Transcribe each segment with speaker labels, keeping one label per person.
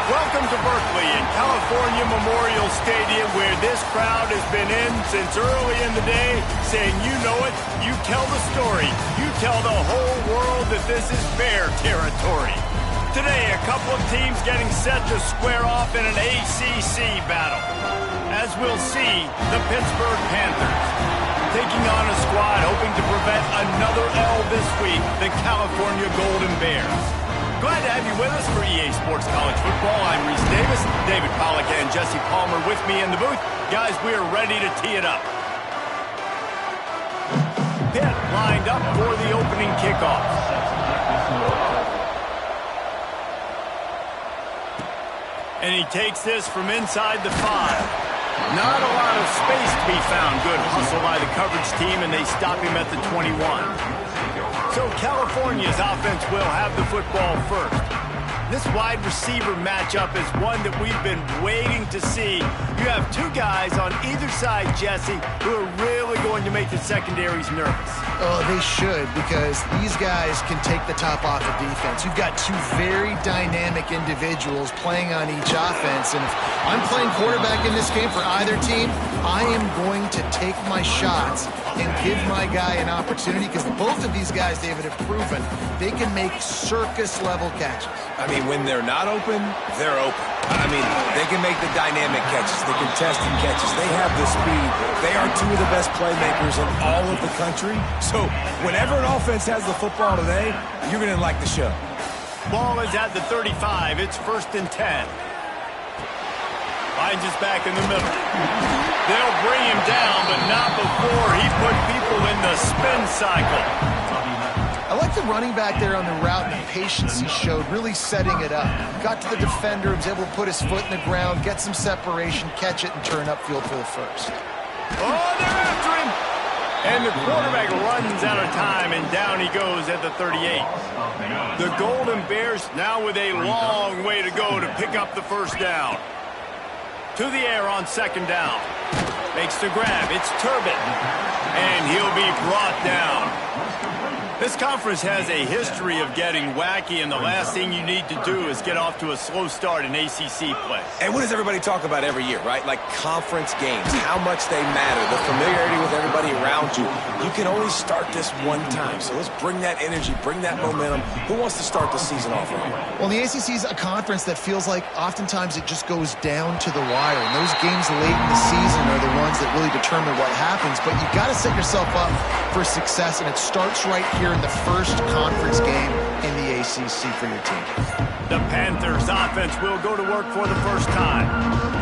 Speaker 1: Welcome to Berkeley in California Memorial Stadium, where this crowd has been in since early in the day, saying you know it, you tell the story, you tell the whole world that this is Bear territory. Today, a couple of teams getting set to square off in an ACC battle. As we'll see, the Pittsburgh Panthers taking on a squad hoping to prevent another L this week, the California Golden Bears. Glad to have you with us for EA Sports College Football. I'm Reese Davis, David Pollack and Jesse Palmer with me in the booth. Guys, we are ready to tee it up. Pitt lined up for the opening kickoff. And he takes this from inside the 5. Not a lot of space to be found. Good hustle by the coverage team, and they stop him at the 21. So California's offense will have the football first. This wide receiver matchup is one that we've been waiting to see. You have two guys on either side, Jesse, who are really going to make the secondaries nervous.
Speaker 2: Oh, they should, because these guys can take the top off of defense. You've got two very dynamic individuals playing on each offense, and if I'm playing quarterback in this game for either team, I am going to take my shots and give my guy an opportunity, because both of these guys, David, have proven they can make circus-level catches.
Speaker 3: I mean, when they're not open, they're open. I mean, they can make the dynamic catches, the contested catches. They have the speed. They are two of the best playmakers in all of the country. So whenever an offense has the football today, you're going to like the show.
Speaker 1: Ball is at the 35. It's 1st and 10. Finds us back in the middle. They'll bring him down, but not before he put people in the spin cycle.
Speaker 2: I like the running back there on the route and the patience he showed, really setting it up. Got to the defender, was able to put his foot in the ground, get some separation, catch it, and turn upfield for the first.
Speaker 1: Oh, they're after him! And the quarterback runs out of time, and down he goes at the 38. The Golden Bears now with a long way to go to pick up the first down. To the air on 2nd down. Makes the grab. It's Turbin. And he'll be brought down. This conference has a history of getting wacky, and the last thing you need to do is get off to a slow start in ACC play.
Speaker 3: And what does everybody talk about every year, right? Like conference games, how much they matter, the familiarity with everybody around you. You can only start this one time, so let's bring that energy, bring that momentum. Who wants to start the season off right?
Speaker 2: Well, the ACC is a conference that feels like oftentimes it just goes down to the wire, and those games late in the season are the ones that really determine what happens. But you've got to set yourself up for success, and it starts right here in the first conference game in the ACC for your team.
Speaker 1: The Panthers offense will go to work for the first time.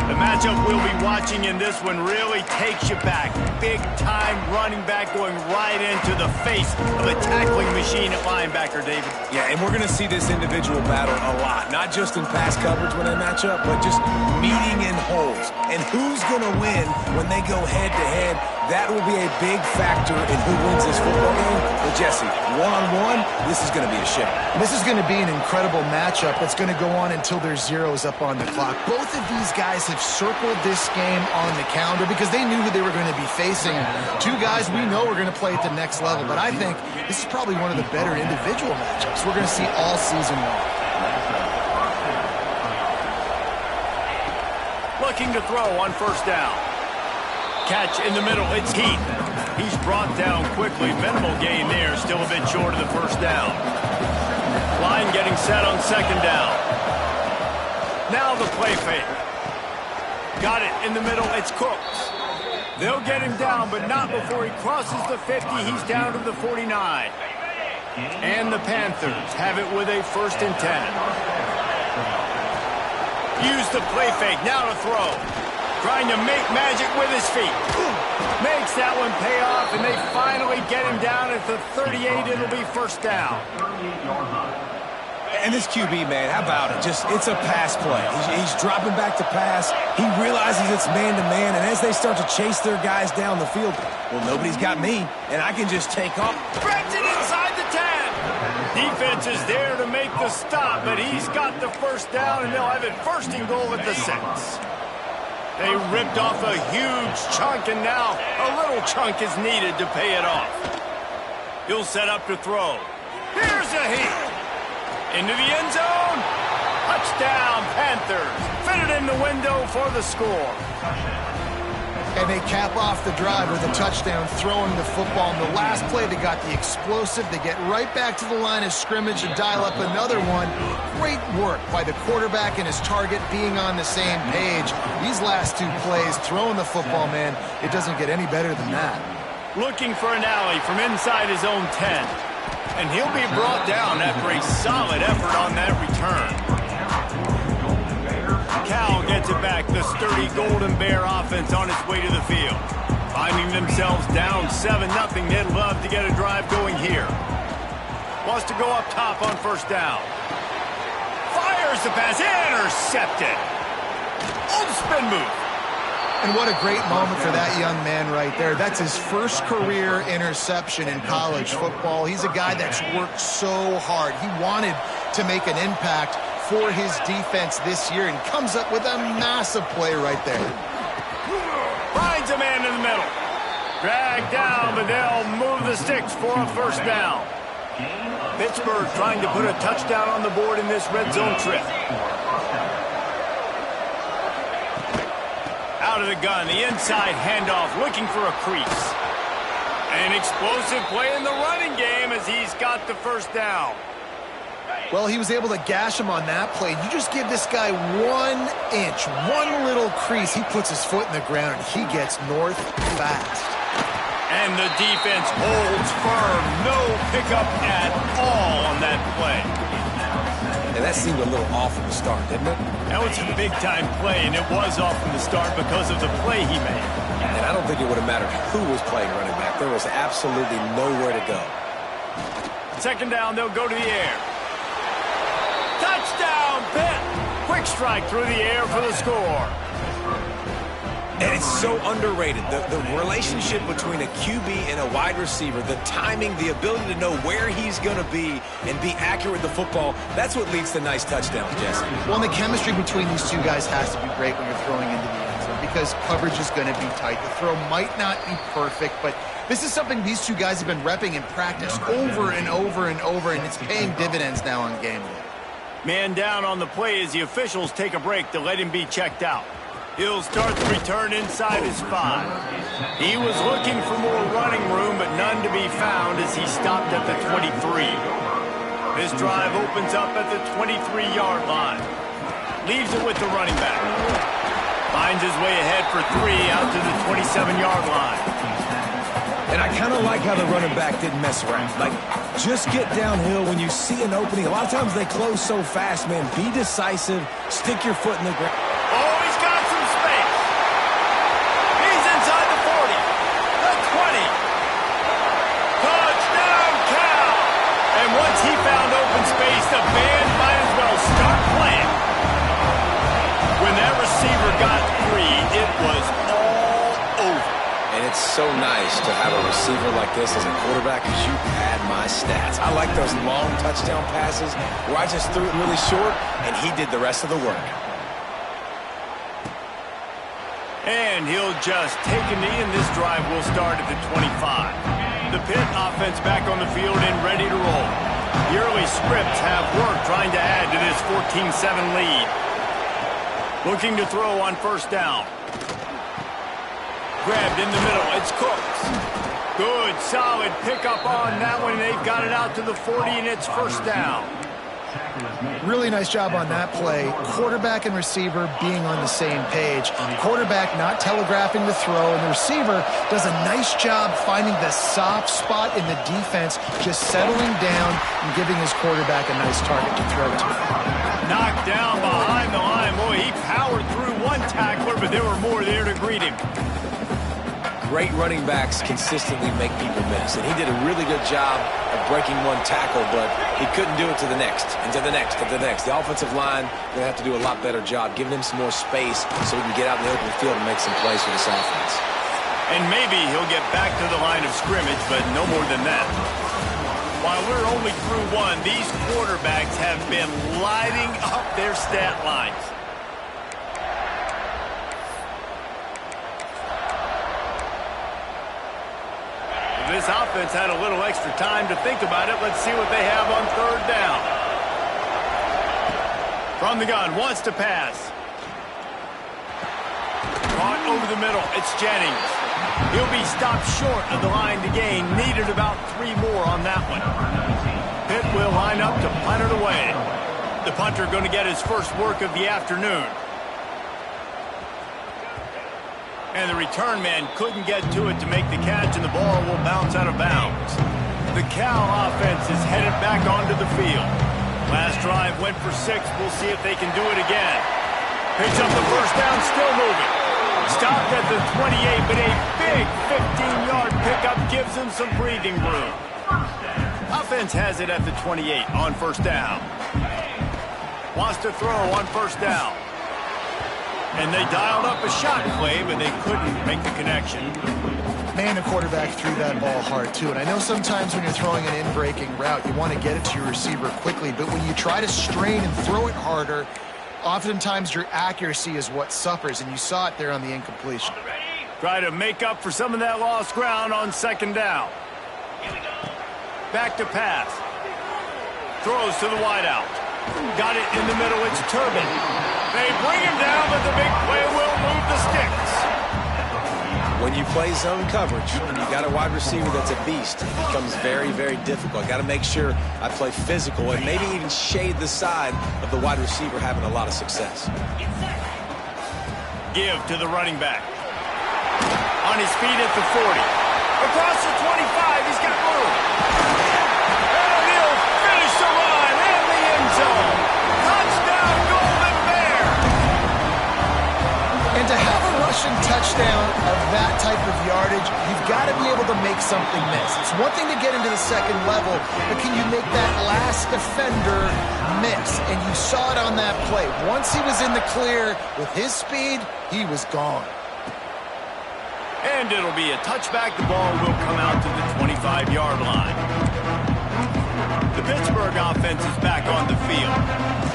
Speaker 1: The matchup we'll be watching in this one really takes you back. Big time running back going right into the face of a tackling machine at linebacker, David.
Speaker 3: Yeah, and we're going to see this individual battle a lot. Not just in pass coverage when they match up, but just meeting in holes. And who's going to win when they go head-to-head? That will be a big factor in who wins this football game. But Jesse, one-on-one, this is going to be a show.
Speaker 2: This is going to be an incredible matchup that's going to go on until there's zeros up on the clock. Both of these guys have circled this game on the calendar because they knew who they were going to be facing. Two guys we know are going to play at the next level. But I think this is probably one of the better individual matchups we're going to see all season long.
Speaker 1: Looking to throw on 1st down. Catch in the middle, it's Heath. He's brought down quickly. Minimal gain there, still a bit short of the 1st down. Line getting set on 2nd down. Now the play fake. Got it in the middle, it's Cooks. They'll get him down, but not before he crosses the 50. He's down to the 49. And the Panthers have it with a 1st and 10. Use the play fake, now to throw. Trying to make magic with his feet. Makes that one pay off, and they finally get him down at the 38. It'll be 1st down.
Speaker 3: And this QB, man, how about it? It's a pass play. He's dropping back to pass. He realizes it's man-to-man, and as they start to chase their guys down the field, well, nobody's got me, and I can just take off.
Speaker 1: Threads it inside the 10. Defense is there to make the stop, but he's got the 1st down, and they'll have it 1st and goal at the 6. They ripped off a huge chunk, and now a little chunk is needed to pay it off. He'll set up to throw. Here's a hit. Into the end zone. Touchdown. Touchdown, Panthers. Fit it in the window for the score.
Speaker 2: And they cap off the drive with a touchdown, throwing the football. In the last play, they got the explosive. They get right back to the line of scrimmage and dial up another one. Great work by the quarterback and his target being on the same page. These last two plays, throwing the football, man, it doesn't get any better than that.
Speaker 1: Looking for an alley from inside his own 10. And he'll be brought down after a solid effort on that return. Cal gets it back. The sturdy Golden Bear offense on its way to the field. Finding themselves down 7-0. They'd love to get a drive going here. Wants to go up top on first down. Fires the pass. Intercepted. Old spin move.
Speaker 2: And what a great moment for that young man right there. That's his first career interception in college football. He's a guy that's worked so hard. He wanted to make an impact for his defense this year and comes up with a massive play right there.
Speaker 1: Finds a man in the middle. Dragged down, but they'll move the sticks for a first down. Pittsburgh trying to put a touchdown on the board in this red zone trip. Out of the gun, the inside handoff, looking for a crease. An explosive play in the running game as he's got the first down.
Speaker 2: Well, he was able to gash him on that play. You just give this guy 1 inch, one little crease. He puts his foot in the ground, and he gets north fast.
Speaker 1: And the defense holds firm. No pickup at all on that play.
Speaker 3: And that seemed a little off from the start, didn't it?
Speaker 1: That was a big-time play, and it was off from the start because of the play he made.
Speaker 3: And I don't think it would have mattered who was playing running back. There was absolutely nowhere to go.
Speaker 1: Second down, they'll go to the air. Touchdown, Pitt! Quick strike through the air for the score.
Speaker 3: And it's so underrated. The relationship between a QB and a wide receiver, the timing, the ability to know where he's going to be and be accurate with the football, that's what leads to nice touchdowns, Jesse.
Speaker 2: Well, and the chemistry between these two guys has to be great when you're throwing into the end zone because coverage is going to be tight. The throw might not be perfect, but this is something these two guys have been repping in practice over and over and over, and it's paying dividends now on game day.
Speaker 1: Man down on the play as the officials take a break to let him be checked out. He'll start the return inside his 5. He was looking for more running room, but none to be found as he stopped at the 23. This drive opens up at the 23-yard line. Leaves it with the running back. Finds his way ahead for 3 out to the 27-yard line.
Speaker 3: And I kind of like how the running back didn't mess around. Like, just get downhill when you see an opening. A lot of times they close so fast, man. Be decisive. Stick your foot in the ground.
Speaker 1: Oh, he's got some space. He's inside the 40. The 20. Touchdown, Cal. And once he found open space, the band might as well start playing. When that receiver got free, it was all over.
Speaker 3: And it's so nice to have a receiver like this as a quarterback because you pad my stats. I like those long touchdown passes where I just threw it really short and he did the rest of the work.
Speaker 1: And he'll just take a knee, and this drive will start at the 25. The Pitt offense back on the field and ready to roll. The early scripts have work trying to add to this 14-7 lead. Looking to throw on first down. Grabbed in the middle. It's Cooks. Good, solid pickup on that one. They've got it out to the 40, and it's first down.
Speaker 2: Really nice job on that play. Quarterback and receiver being on the same page. Quarterback not telegraphing the throw, and the receiver does a nice job finding the soft spot in the defense, just settling down and giving his quarterback a nice target to throw to.
Speaker 1: Knocked down behind the line. Boy, he powered through one tackler, but there were more there to greet him.
Speaker 3: Great running backs consistently make people miss, and he did a really good job of breaking one tackle, but he couldn't do it to the next, and to the next, and to the next. The offensive line going to have to do a lot better job, giving him some more space so he can get out in the open field and make some plays for this offense.
Speaker 1: And maybe he'll get back to the line of scrimmage, but no more than that. While we're only through one, these quarterbacks have been lighting up their stat lines. This offense had a little extra time to think about it. Let's see what they have on third down. From the gun, wants to pass. Caught over the middle, it's Jennings. He'll be stopped short of the line to gain. Needed about 3 more on that one. Pitt will line up to punt it away. The punter going to get his first work of the afternoon. And the return man couldn't get to it to make the catch, and the ball will bounce out of bounds. The Cal offense is headed back onto the field. Last drive went for 6. We'll see if they can do it again. Picks up the first down, still moving. Stopped at the 28, but a big 15-yard pickup gives him some breathing room. Offense has it at the 28 on first down. Wants to throw on first down. And they dialed up a shot play, but they couldn't make the connection.
Speaker 2: Man, the quarterback threw that ball hard, too. And I know sometimes when you're throwing an in-breaking route, you want to get it to your receiver quickly. But when you try to strain and throw it harder, oftentimes your accuracy is what suffers. And you saw it there on the incompletion.
Speaker 1: Try to make up for some of that lost ground on second down. Back to pass. Throws to the wideout. Got it in the middle. It's Turbin. They bring him down, but the big play will move the sticks.
Speaker 3: When you play zone coverage and you got a wide receiver that's a beast, it becomes very, very difficult. Got to make sure I play physical and maybe even shade the side of the wide receiver having a lot of success.
Speaker 1: Give to the running back. On his feet at the 40. Across the 25, he's got room. And he'll finish the run in the end zone. Touchdown, Golden Bear.
Speaker 2: And to have a rushing touchdown of that type of yardage, you've got to be able to make something miss. It's one thing to get into the second level, but can you make that last defender miss? And you saw it on that play. Once he was in the clear with his speed, he was gone.
Speaker 1: And it'll be a touchback. The ball will come out to the 25-yard line. The Pittsburgh offense is back on the field.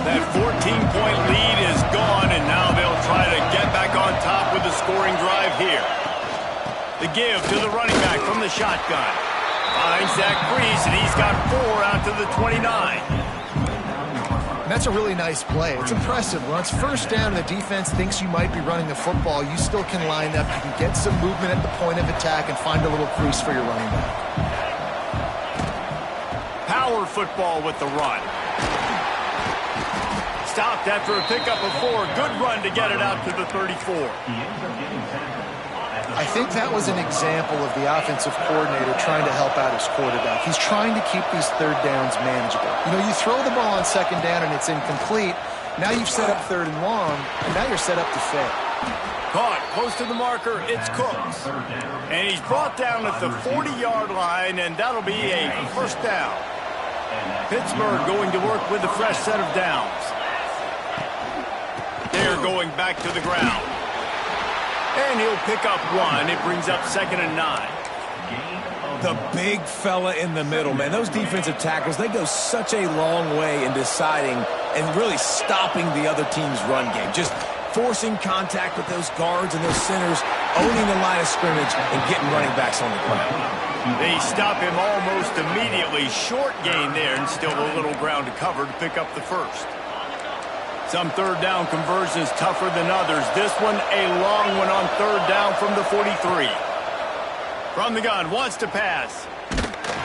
Speaker 1: That 14-point lead is gone, and now they'll try to get back on top with a scoring drive here. The give to the running back from the shotgun. Finds Zach Brees, and he's got 4 out to the 29.
Speaker 2: And that's a really nice play. It's impressive. When it's first down and the defense thinks you might be running the football, you still can line up. You can get some movement at the point of attack and find a little crease for your running back.
Speaker 1: Power football with the run. Stopped after a pickup of 4. Good run to get it out to the 34.
Speaker 2: I think that was an example of the offensive coordinator trying to help out his quarterback. He's trying to keep these third downs manageable. You know, you throw the ball on second down and it's incomplete. Now you've set up third and long, and now you're set up to fail.
Speaker 1: Caught close to the marker, it's Cooks. And he's brought down at the 40-yard line, and that'll be a first down. Pittsburgh going to work with a fresh set of downs. They're going back to the ground. And he'll pick up 1. It brings up 2nd and 9.
Speaker 3: The big fella in the middle, man. Those defensive tackles, they go such a long way in deciding and really stopping the other team's run game. Just forcing contact with those guards and those centers, owning the line of scrimmage and getting running backs on the ground.
Speaker 1: They stop him almost immediately. Short gain there, and still a little ground to cover to pick up the first. Some third down conversions tougher than others. This one a long one on third down from the 43. From the gun, wants to pass.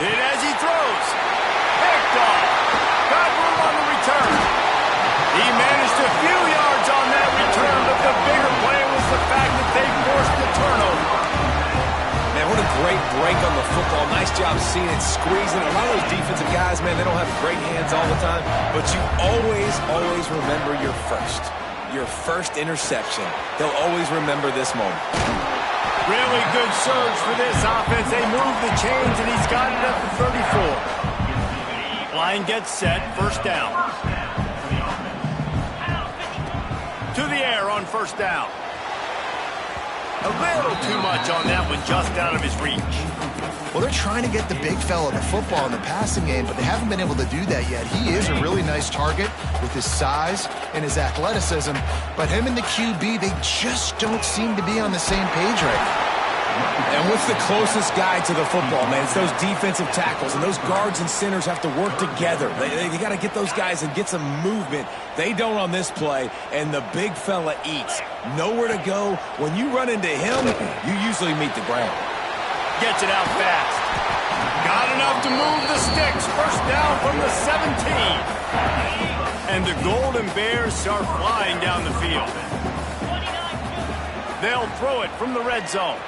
Speaker 1: Hit as he throws. Picked off. Got room on the return. He managed a few yards on that return, but the bigger play was the fact that they forced the turnover.
Speaker 3: Man, what a great break on the football. Nice job seeing it, squeezing. A lot of those defensive guys, man, they don't have great hands all the time, but you always remember your first interception. They'll always remember this moment.
Speaker 1: Really good surge for this offense. They move the chains, and he's got it at the 34. Line gets set, first down. To the air on first down. A little too much on that one, just out of his reach.
Speaker 2: Well, they're trying to get the big fella the football in the passing game, but they haven't been able to do that yet. He is a really nice target with his size and his athleticism, but him and the QB, they just don't seem to be on the same page right now.
Speaker 3: And what's the closest guy to the football, man? It's those defensive tackles, and those guards and centers have to work together. They got to get those guys and get some movement. They don't on this play, and the big fella eats. Nowhere to go. When you run into him, you usually meet the ground.
Speaker 1: Gets it out fast. Got enough to move the sticks. First down from the 17. And the Golden Bears start flying down the field. They'll throw it from the red zone.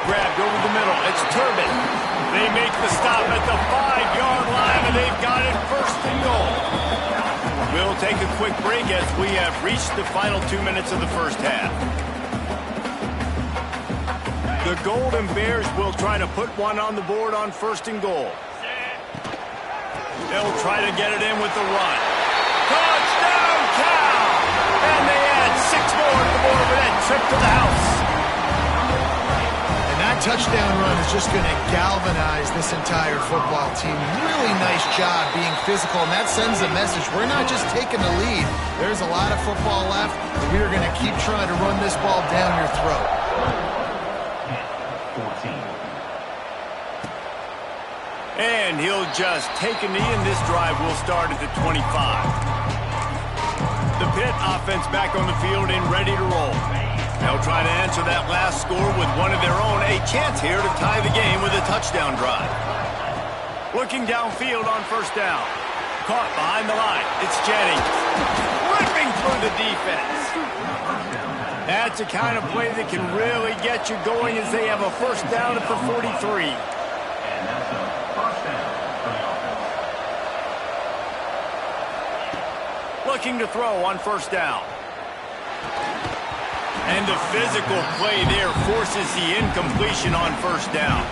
Speaker 1: Grabbed over the middle. It's Turbin. They make the stop at the 5-yard line, and they've got it first and goal. We'll take a quick break as we have reached the final 2 minutes of the first half. The Golden Bears will try to put one on the board on first and goal. They'll try to get it in with the run. Touchdown, Cal! And they add 6 more to the board with that trip to the house.
Speaker 2: And that touchdown run is just going to galvanize this entire football team. Really nice job being physical, and that sends a message. We're not just taking the lead. There's a lot of football left, and we are going to keep trying to run this ball down your throat.
Speaker 1: And he'll just take a knee, and this drive will start at the 25. The Pitt offense back on the field and ready to roll. They'll try to answer that last score with one of their own. A chance here to tie the game with a touchdown drive. Looking downfield on first down. Caught behind the line. It's Jennings. Ripping through the defense. That's the kind of play that can really get you going as they have a first down at the 43. Looking to throw on first down. And the physical play there forces the incompletion on first down.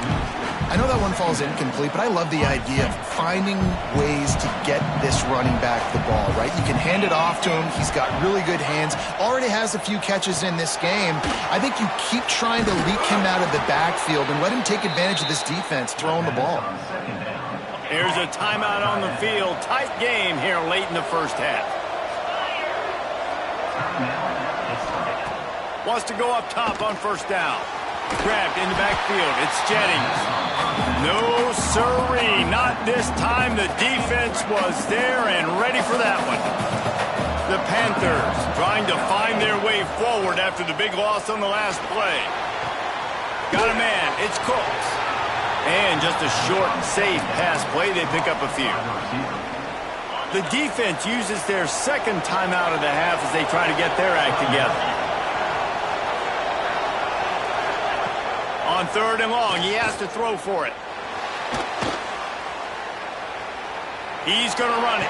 Speaker 2: I know that one falls incomplete, but I love the idea of finding ways to get this running back the ball, right? You can hand it off to him. He's got really good hands. Already has a few catches in this game. I think you keep trying to leak him out of the backfield and let him take advantage of this defense throwing the ball.
Speaker 1: Here's a timeout on the field. Tight game here late in the first half. Wants to go up top on first down. Grabbed in the backfield. It's Jennings. No siree. Not this time. The defense was there and ready for that one. The Panthers trying to find their way forward after the big loss on the last play. Got a man. It's Cooks. And just a short, safe pass play. They pick up a few. The defense uses their second timeout of the half as they try to get their act together. On third and long, he has to throw for it. He's going to run it.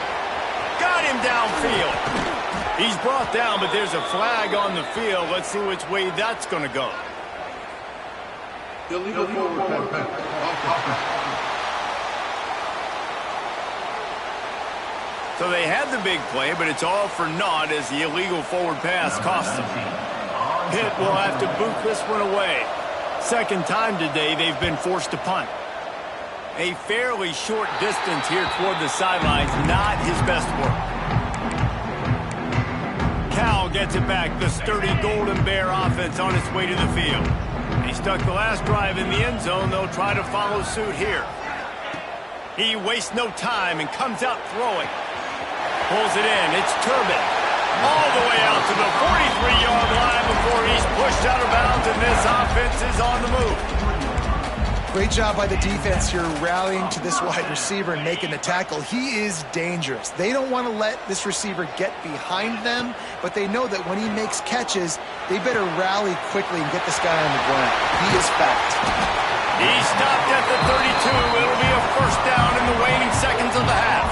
Speaker 1: Got him downfield. He's brought down, but there's a flag on the field. Let's see which way that's going to go.
Speaker 4: Illegal forward pass.
Speaker 1: So they had the big play, but it's all for naught as the illegal forward pass cost them. Pitt will have to boot this one away. Second time today they've been forced to punt. A fairly short distance here toward the sidelines, not his best work. Cal gets it back, the sturdy Golden Bear offense on its way to the field. He stuck the last drive in the end zone. They'll try to follow suit here. He wastes no time and comes out throwing. Pulls it in. It's Turbin. All the way out to the 43-yard line before he's pushed out of bounds, and this offense is on the move.
Speaker 2: Great job by the defense here rallying to this wide receiver and making the tackle. He is dangerous. They don't want to let this receiver get behind them, but they know that when he makes catches, they better rally quickly and get this guy on the ground. He is fact.
Speaker 1: He stopped at the 32. It'll be a first down in the waning seconds of the half.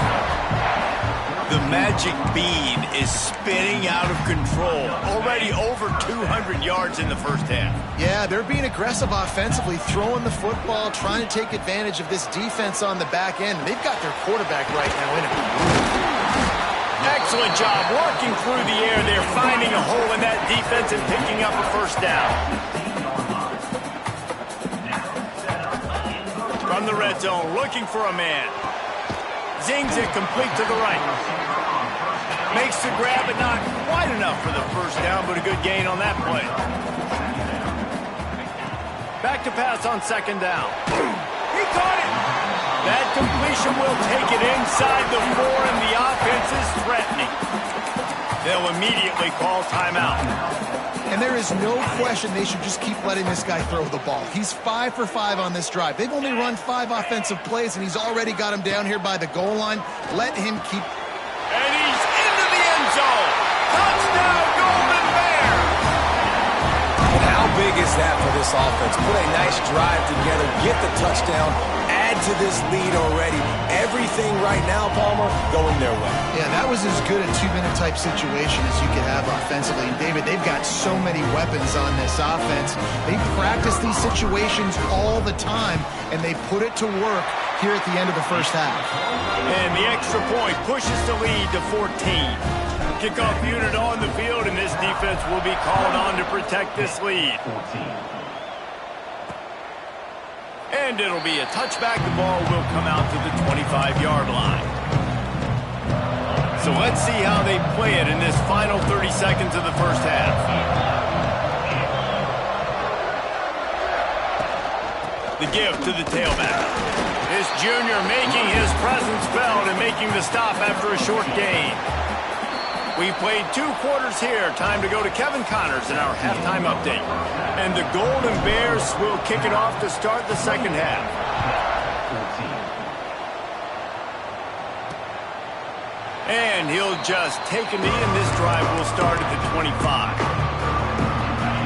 Speaker 1: The magic bean is spinning out of control. Already over 200 yards in the first half.
Speaker 2: Yeah, they're being aggressive offensively, throwing the football, trying to take advantage of this defense on the back end. They've got their quarterback right now in it.
Speaker 1: Excellent job working through the air. They're finding a hole in that defense and picking up a first down. From the red zone, looking for a man. Zings it complete to the right. Makes the grab, but not quite enough for the first down, but a good gain on that play. Back to pass on second down. He caught it. That completion will take it inside the 4, and the offense is threatening. They'll immediately call timeout.
Speaker 2: And there is no question they should just keep letting this guy throw the ball. He's 5 for 5 on this drive. They've only run 5 offensive plays, and he's already got him down here by the goal line. Let him keep...
Speaker 1: And he's into the end zone. Touchdown, Golden Bear!
Speaker 3: And how big is that for this offense? Put a nice drive together, get the touchdown, add to this lead already. Everything right now, Palmer, going their way.
Speaker 2: Yeah, that was as good a 2-minute type situation as you could have offensively. And David, they've got so many weapons on this offense. They practice these situations all the time, and they put it to work here at the end of the first half.
Speaker 1: And the extra point pushes the lead to 14. Kickoff unit on the field, and this defense will be called on to protect this lead. And it'll be a touchback. The ball will come out to the 25-yard line. So let's see how they play it in this final 30 seconds of the first half. The give to the tailback. This junior making his presence felt and making the stop after a short gain. We've played 2 quarters here. Time to go to Kevin Connors in our halftime update. And the Golden Bears will kick it off to start the second half. And he'll just take a knee, and this drive will start at the 25.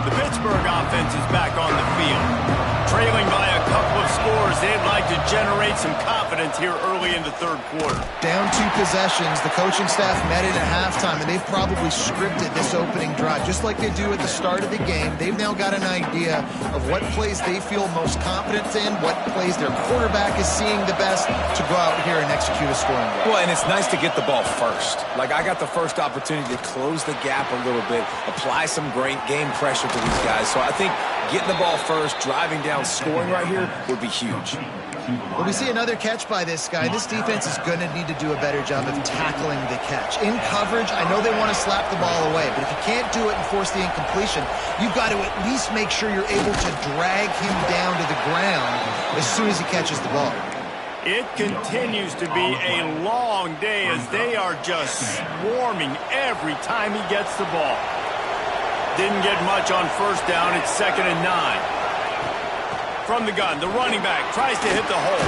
Speaker 1: The Pittsburgh offense is back on the field. Trailing by a couple of scores, they'd like to generate some confidence here early in the third quarter.
Speaker 2: Down 2 possessions, the coaching staff met in at halftime, and they've probably scripted this opening drive. Just like they do at the start of the game, they've now got an idea of what plays they feel most confident in, what plays their quarterback is seeing the best to go out here and execute a scoring drive.
Speaker 3: Well, and it's nice to get the ball first. Like, I got the first opportunity to close the gap a little bit, apply some great game pressure to these guys. So I think getting the ball first, driving down, scoring right here would be huge.
Speaker 2: Well, we see another catch by this guy. This defense is going to need to do a better job of tackling the catch. In coverage, I know they want to slap the ball away, but if you can't do it and force the incompletion, you've got to at least make sure you're able to drag him down to the ground as soon as he catches the ball.
Speaker 1: It continues to be a long day as they are just swarming every time he gets the ball. Didn't get much on first down. It's 2nd and 9. From the gun, the running back tries to hit the hole.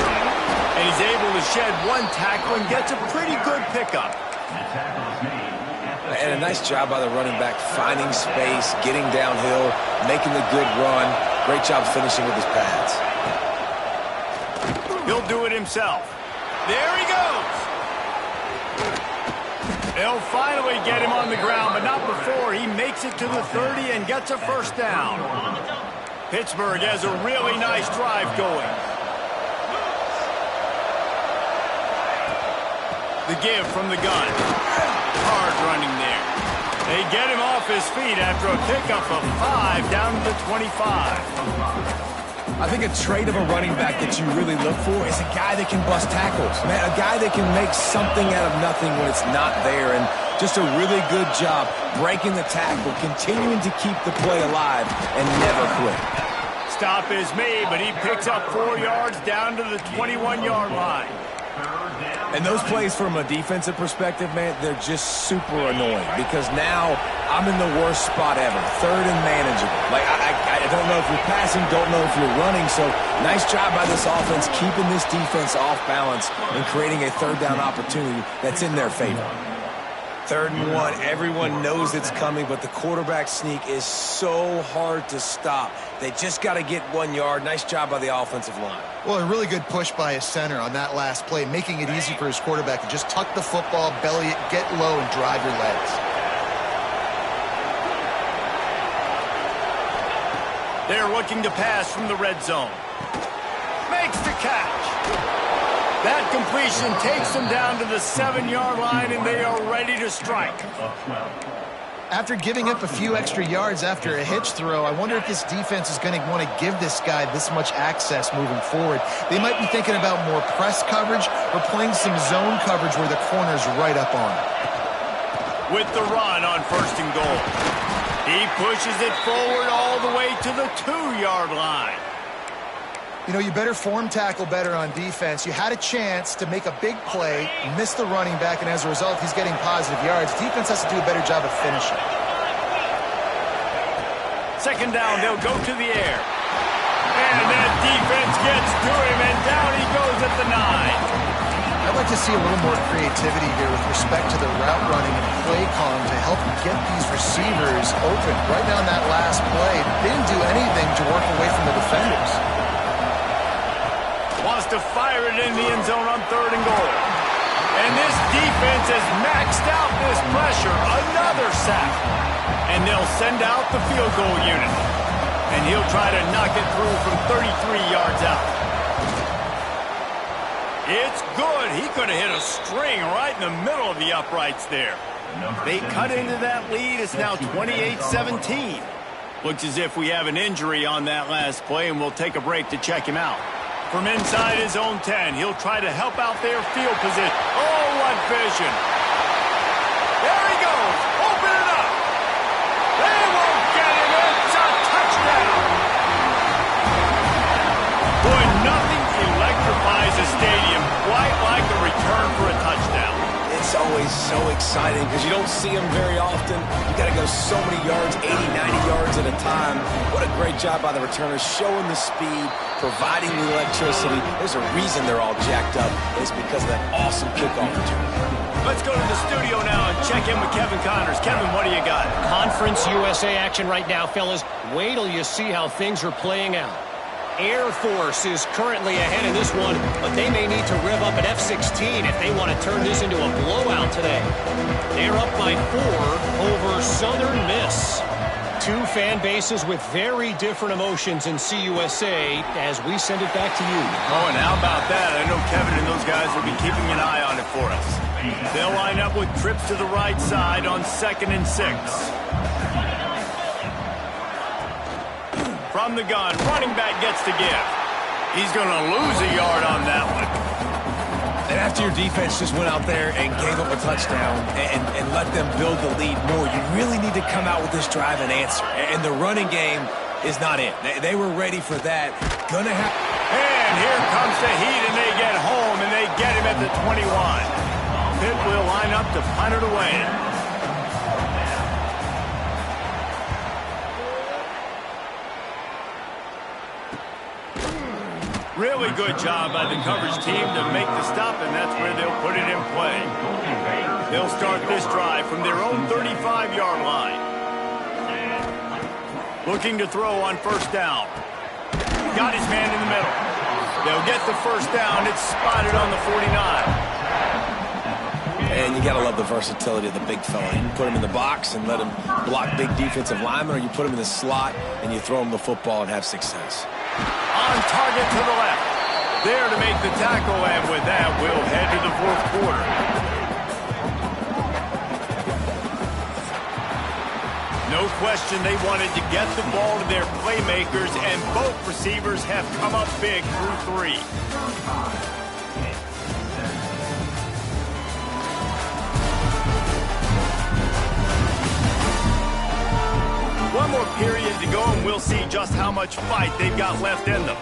Speaker 1: And he's able to shed 1 tackle and gets a pretty good pickup.
Speaker 3: And a nice job by the running back finding space, getting downhill, making the good run. Great job finishing with his pads.
Speaker 1: He'll do it himself. There he goes. They'll finally get him on the ground, but not before he makes it to the 30 and gets a first down. Pittsburgh has a really nice drive going. The give from the gun. Hard running there. They get him off his feet after a pickup of 5 down to the 25.
Speaker 3: I think a trait of a running back that you really look for is a guy that can bust tackles. Man, a guy that can make something out of nothing when it's not there. And just a really good job breaking the tackle, continuing to keep the play alive, and never quit.
Speaker 1: Stop is made, but he picks up 4 yards down to the 21-yard line.
Speaker 3: And those plays from a defensive perspective, man, they're just super annoying because now I'm in the worst spot ever, 3rd and manageable. Like, I don't know if you're passing, don't know if you're running, so nice job by this offense keeping this defense off balance and creating a 3rd down opportunity that's in their favor. 3rd and 1, everyone knows it's coming, but the quarterback sneak is so hard to stop. They just got to get 1 yard. Nice job by the offensive line.
Speaker 2: Well, a really good push by his center on that last play, making it easy for his quarterback to just tuck the football, belly it, get low, and drive your legs.
Speaker 1: They're looking to pass from the red zone. Makes the catch. That completion takes them down to the 7-yard line, and they are ready to strike.
Speaker 2: After giving up a few extra yards after a hitch throw, I wonder if this defense is going to want to give this guy this much access moving forward. They might be thinking about more press coverage or playing some zone coverage where the corner's right up on it.
Speaker 1: With the run on 1st and goal. He pushes it forward all the way to the 2-yard line.
Speaker 2: You know, you better form tackle better on defense. You had a chance to make a big play, miss the running back, and as a result, he's getting positive yards. Defense has to do a better job of finishing.
Speaker 1: Second down, they'll go to the air. And that defense gets to him, and down he goes at the 9.
Speaker 2: I'd like to see a little more creativity here with respect to the route running and play calling to help get these receivers open. Right now in that last play, they didn't do anything to work away from the defenders.
Speaker 1: Wants to fire it in the end zone on 3rd and goal. And this defense has maxed out this pressure. Another sack. And they'll send out the field goal unit. And he'll try to knock it through from 33 yards out. It's good. He could have hit a string right in the middle of the uprights there. They cut into that lead. It's now 28-17. Looks as if we have an injury on that last play, and we'll take a break to check him out. From inside his own 10, he'll try to help out their field position. Oh, what vision. There he goes. Open it up. They won't get him. It's a touchdown. Boy, nothing electrifies a stadium quite like the return for a touchdown.
Speaker 3: It's always so exciting because you don't see them very often. You got to go so many yards, 80, 90 yards at a time. What a great job by the returners, showing the speed, providing the electricity. There's a reason they're all jacked up. It's because of that awesome kickoff return.
Speaker 1: Let's go to the studio now and check in with Kevin Connors. Kevin, what do you got?
Speaker 5: Conference USA action right now, fellas. Wait till you see how things are playing out. Air Force is currently ahead in this one, but they may need to rev up an F13 if they want to turn this into a blowout today. They're up by 4 over Southern Miss. Two fan bases with very different emotions in CUSA as we send it back to you.
Speaker 1: Oh, and how about that? I know Kevin and those guys will be keeping an eye on it for us. They'll line up with trips to the right side on 2nd and 6. From the gun, running back gets to give. He's going to lose a yard on that one.
Speaker 3: And after your defense just went out there and gave up a touchdown and let them build the lead more, you really need to come out with this drive and answer. And the running game is not it. They were ready for that. Gonna have.
Speaker 1: And here comes the heat, and they get home, and they get him at the 21. Pitt will line up to punt it away. Really good job by the coverage team to make the stop, and that's where they'll put it in play. They'll start this drive from their own 35-yard line. Looking to throw on 1st down. Got his man in the middle. They'll get the 1st down. It's spotted on the 49.
Speaker 3: And you got to love the versatility of the big fella. You can put him in the box and let him block big defensive linemen, or you put him in the slot and you throw him the football and have success.
Speaker 1: On target to the left. There to make the tackle, and with that, we'll head to the 4th quarter. No question they wanted to get the ball to their playmakers, and both receivers have come up big through 3. One more period to go, and we'll see just how much fight they've got left in them.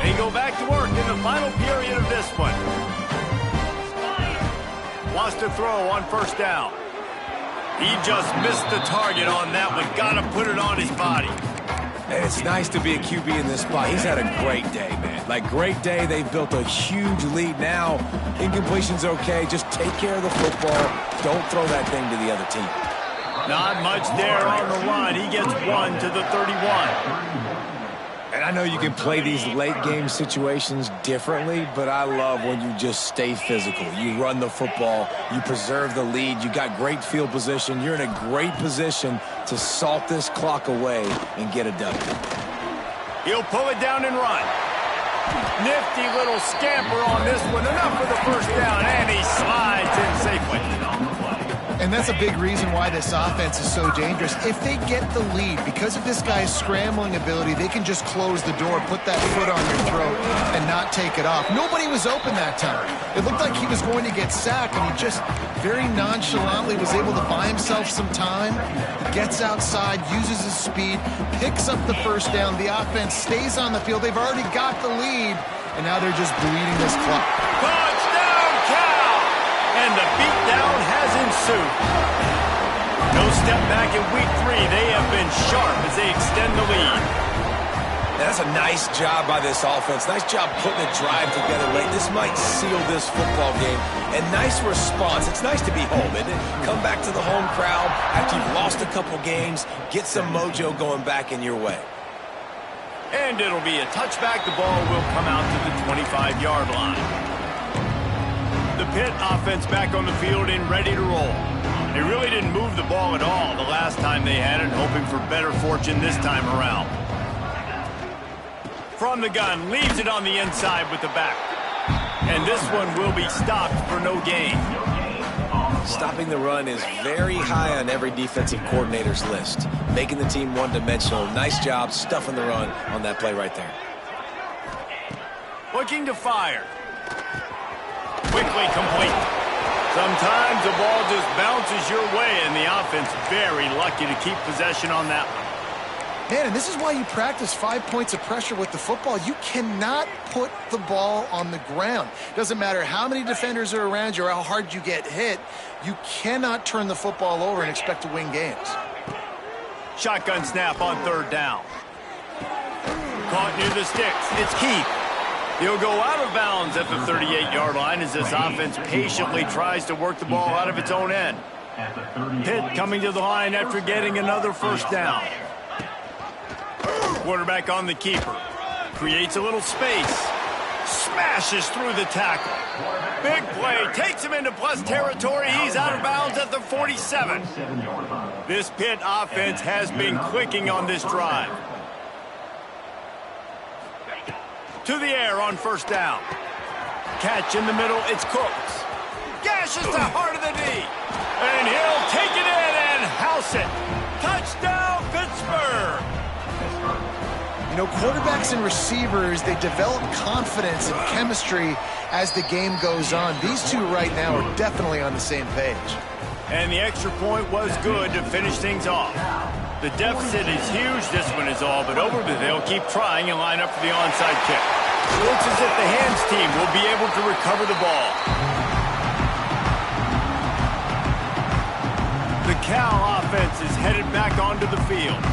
Speaker 1: They go back to work in the final period of this one. Wants to throw on 1st down. He just missed the target on that one. Got to put it on his body.
Speaker 3: And it's nice to be a QB in this spot. He's had a great day, man. Like, great day. They've built a huge lead now. Incompletion's okay. Just take care of the football. Don't throw that thing to the other team.
Speaker 1: Not much there on the run. He gets 1 to the 31.
Speaker 3: And I know you can play these late-game situations differently, but I love when you just stay physical. You run the football. You preserve the lead. You got great field position. You're in a great position to salt this clock away and get a W.
Speaker 1: He'll pull it down and run. Nifty little scamper on this one. Enough for the 1st down, and he slides in safely.
Speaker 2: And that's a big reason why this offense is so dangerous. If they get the lead, because of this guy's scrambling ability, they can just close the door, put that foot on your throat, and not not take it off. Nobody was open that time. It looked like he was going to get sacked, and he just very nonchalantly was able to buy himself some time, gets outside, uses his speed, picks up the first down. The offense stays on the field. They've already got the lead, and now they're just bleeding this clock.
Speaker 1: Touchdown, Cal! And the beatdown has ensued. No step back in week 3. They have been sharp as they extend the lead.
Speaker 3: That's a nice job by this offense. Nice job putting a drive together late. This might seal this football game. And nice response. It's nice to be home, isn't it? Come back to the home crowd after you've lost a couple games. Get some mojo going back in your way.
Speaker 1: And it'll be a touchback. The ball will come out to the 25-yard line. The Pitt offense back on the field and ready to roll. They really didn't move the ball at all the last time they had it, hoping for better fortune this time around. From the gun, leaves it on the inside with the back. And this one will be stopped for no gain.
Speaker 3: Stopping the run is very high on every defensive coordinator's list. Making the team one-dimensional. Nice job stuffing the run on that play right there.
Speaker 1: Looking to fire. Quickly complete. Sometimes the ball just bounces your way, and the offense very lucky to keep possession on that one.
Speaker 2: Man, and this is why you practice 5 points of pressure with the football. You cannot put the ball on the ground. Doesn't matter how many defenders are around you or how hard you get hit. You cannot turn the football over and expect to win games.
Speaker 1: Shotgun snap on third down. Caught near the sticks. It's Keith. He'll go out of bounds at the 38-yard line as this offense patiently tries to work the ball out of its own end. Pitt coming to the line after getting another first down. Quarterback on the keeper. Creates a little space. Smashes through the tackle. Big play. Takes him into plus territory. He's out of bounds at the 47. This Pitt offense has been clicking on this drive. To the air on first down. Catch in the middle. It's Cooks. Gashes the heart of the knee. And he'll take it in and house it. Touchdown, Pittsburgh.
Speaker 2: You know, quarterbacks and receivers, they develop confidence and chemistry as the game goes on. These two right now are definitely on the same page.
Speaker 1: And the extra point was good to finish things off. The deficit is huge. This one is all but over, but they'll keep trying and line up for the onside kick. Looks as if the hands team will be able to recover the ball. The Cal offense is headed back onto the field.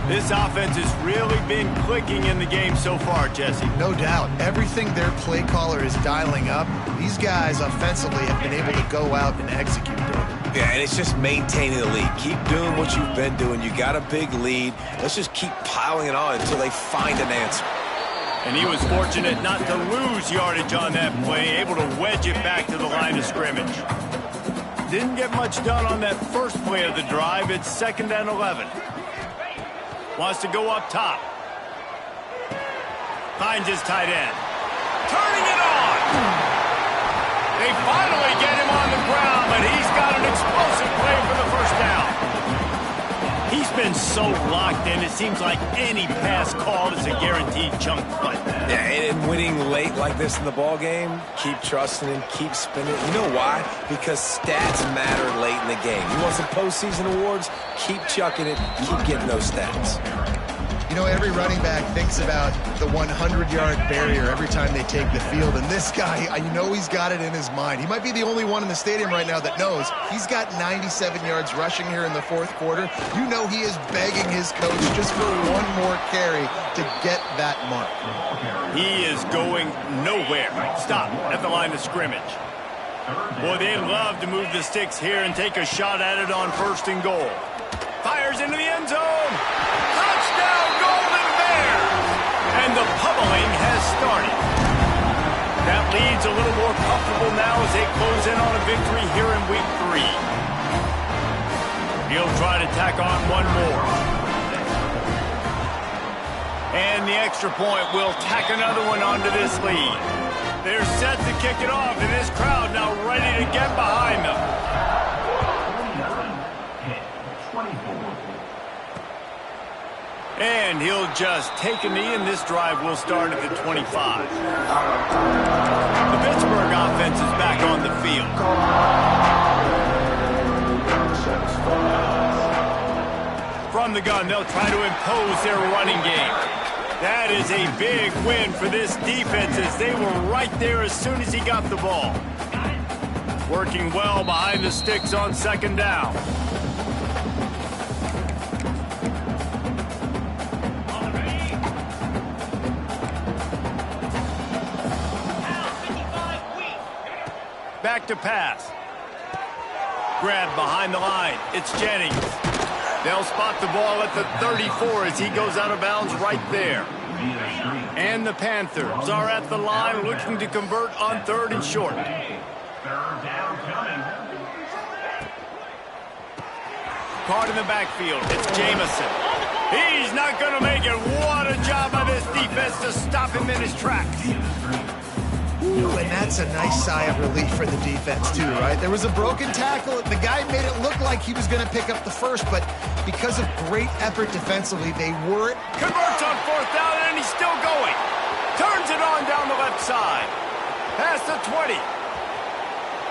Speaker 1: This offense has really been clicking in the game so far, Jesse.
Speaker 2: No doubt. Everything their play caller is dialing up, these guys offensively have been able to go out and execute, David.
Speaker 3: Yeah, and it's just maintaining the lead. Keep doing what you've been doing. You got a big lead. Let's just keep piling it on until they find an answer.
Speaker 1: And he was fortunate not to lose yardage on that play, able to wedge it back to the line of scrimmage. Didn't get much done on that first play of the drive. It's 2nd and 11. Wants to go up top. Finds his tight end. Turning it on. They finally get him on the ground, but he's got an explosive play for the first down. He's been so locked in, it seems like any pass called is a guaranteed chunk play.
Speaker 3: Yeah, and winning late like this in the ball game, keep trusting him, keep spinning. You know why? Because stats matter late in the game. You want some postseason awards? Keep chucking it, keep getting those stats.
Speaker 2: You know, every running back thinks about the 100-yard barrier every time they take the field. And this guy, you know he's got it in his mind. He might be the only one in the stadium right now that knows he's got 97 yards rushing here in the fourth quarter. You know he is begging his coach just for one more carry to get that mark.
Speaker 1: He is going nowhere. Stop at the line of scrimmage. Boy, they'd love to move the sticks here and take a shot at it on 1st and goal. Fires into the end zone. Touchdown, Golden Bears! And the pummeling has started. That lead's a little more comfortable now as they close in on a victory here in week 3. He'll try to tack on one more. And the extra point will tack another one onto this lead. They're set to kick it off, and this crowd now ready to get behind them. And he'll just take a knee, and this drive will start at the 25. The Pittsburgh offense is back on the field. From the gun, they'll try to impose their running game. That is a big win for this defense as they were right there as soon as he got the ball. Working well behind the sticks on second down. Back to pass. Grab behind the line. It's Jennings. They'll spot the ball at the 34 as he goes out of bounds right there. And the Panthers are at the line looking to convert on 3rd and short. Caught in the backfield. It's Jamison. He's not going to make it. What a job by this defense to stop him in his tracks.
Speaker 2: Ooh, and that's a nice sigh of relief for the defense, too, right? There was a broken tackle. The guy made it look like he was going to pick up the first, but because of great effort defensively, they were it.
Speaker 1: Converts on 4th down, and he's still going. Turns it on down the left side. Past the 20.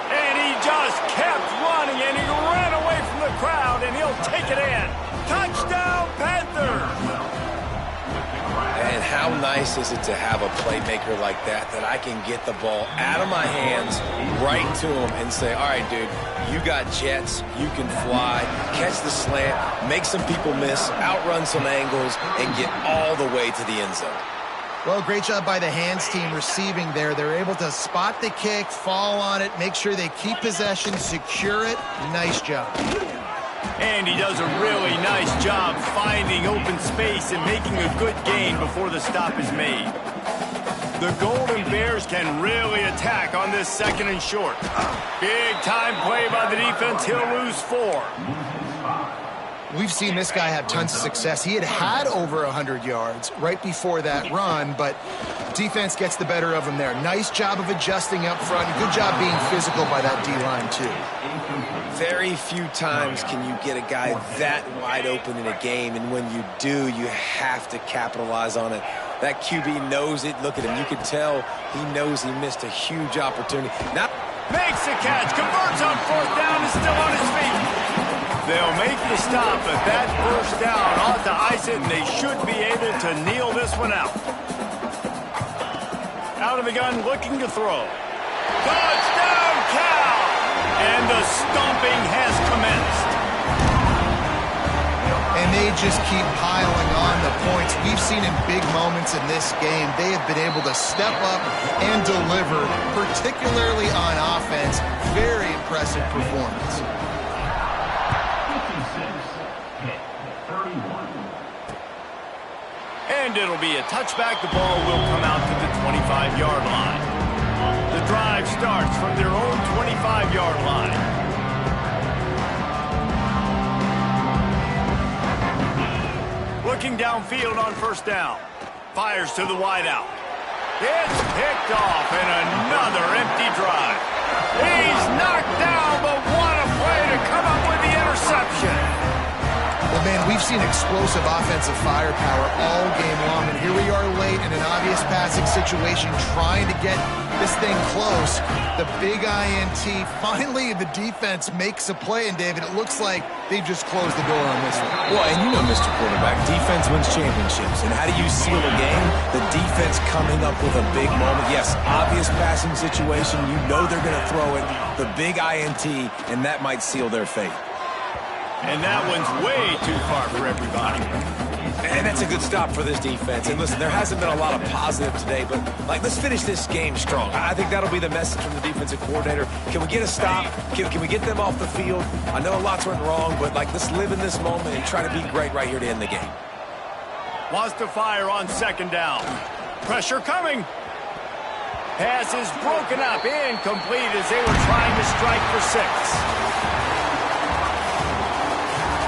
Speaker 1: And he just kept running, and he ran away from the crowd, and he'll take it in. Touchdown, Panthers!
Speaker 3: And how nice is it to have a playmaker like that I can get the ball out of my hands right to him and say, all right, dude, you got jets, you can fly, catch the slant, make some people miss, outrun some angles, and get all the way to the end zone.
Speaker 2: Well, great job by the hands team receiving there. They're able to spot the kick, fall on it, make sure they keep possession, secure it. Nice job.
Speaker 1: And he does a really nice job finding open space and making a good gain before the stop is made. The Golden Bears can really attack on this 2nd and short. Big time play by the defense. He'll lose 4.
Speaker 2: We've seen this guy have tons of success. He had over 100 yards right before that run, but defense gets the better of him there. Nice job of adjusting up front. Good job being physical by that D-line, too.
Speaker 3: Very few times can you get a guy that wide open in a game, and when you do, you have to capitalize on it. That QB knows it. Look at him. You can tell he knows he missed a huge opportunity. Now
Speaker 1: makes the catch, converts on 4th down, and still on his feet. They'll make the stop, but that first down ought to ice it, and they should be able to kneel this one out. Out of the gun, looking to throw. Touchdown, Cal! And the stomping has commenced.
Speaker 2: And they just keep piling on the points. We've seen in big moments in this game, they have been able to step up and deliver, particularly on offense. Very impressive performance.
Speaker 1: And it'll be a touchback. The ball will come out to the 25-yard line. The drive starts from their own 25-yard line. Looking downfield on 1st down. Fires to the wideout. It's picked off, and another empty drive. He's knocked down, but what a play to come up with the interception.
Speaker 2: Well, man, we've seen explosive offensive firepower all game long, and here we are late in an obvious passing situation trying to get this thing close. The big INT. Finally, the defense makes a play, and, David, it looks like they've just closed the door on this one.
Speaker 3: Well, and you know, Mr. Quarterback, defense wins championships. And how do you seal a game? The defense coming up with a big moment. Yes, obvious passing situation. You know they're going to throw it. The big INT, and that might seal their fate.
Speaker 1: And that one's way too far for everybody.
Speaker 3: And that's a good stop for this defense. And listen, there hasn't been a lot of positive today, but, let's finish this game strong. I think that'll be the message from the defensive coordinator. Can we get a stop? Can we get them off the field? I know lots went wrong, but, let's live in this moment and try to be great right here to end the game.
Speaker 1: Wants to fire on 2nd down. Pressure coming. Pass is broken up, incomplete as they were trying to strike for 6.